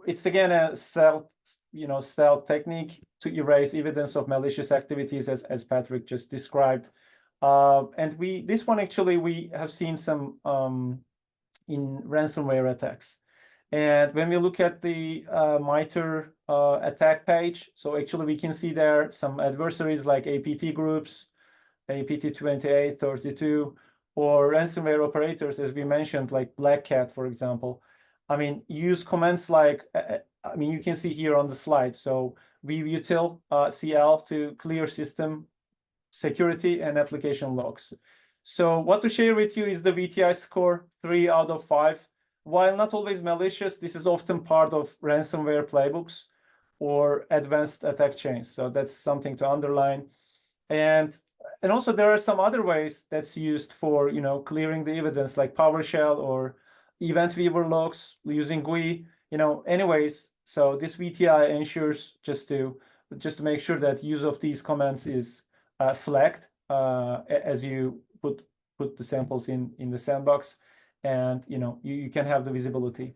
it's again a stealth technique to erase evidence of malicious activities, as Patrick just described. And this one actually we have seen some in ransomware attacks. And when we look at the MITRE attack page, so actually we can see there some adversaries like APT groups, APT 28, 32, or ransomware operators, as we mentioned, like Black Cat, for example. I mean, use comments like, I mean, you can see here on the slide. So vutil CL to clear system security and application logs. So what to share with you is the VTI score, 3 out of 5. While not always malicious, this is often part of ransomware playbooks or advanced attack chains. So that's something to underline. And also there are some other ways that's used for, clearing the evidence, like PowerShell or event viewer logs using GUI, anyways. So this VTI ensures just to make sure that use of these commands is flagged as you put the samples in the sandbox, and you can have the visibility.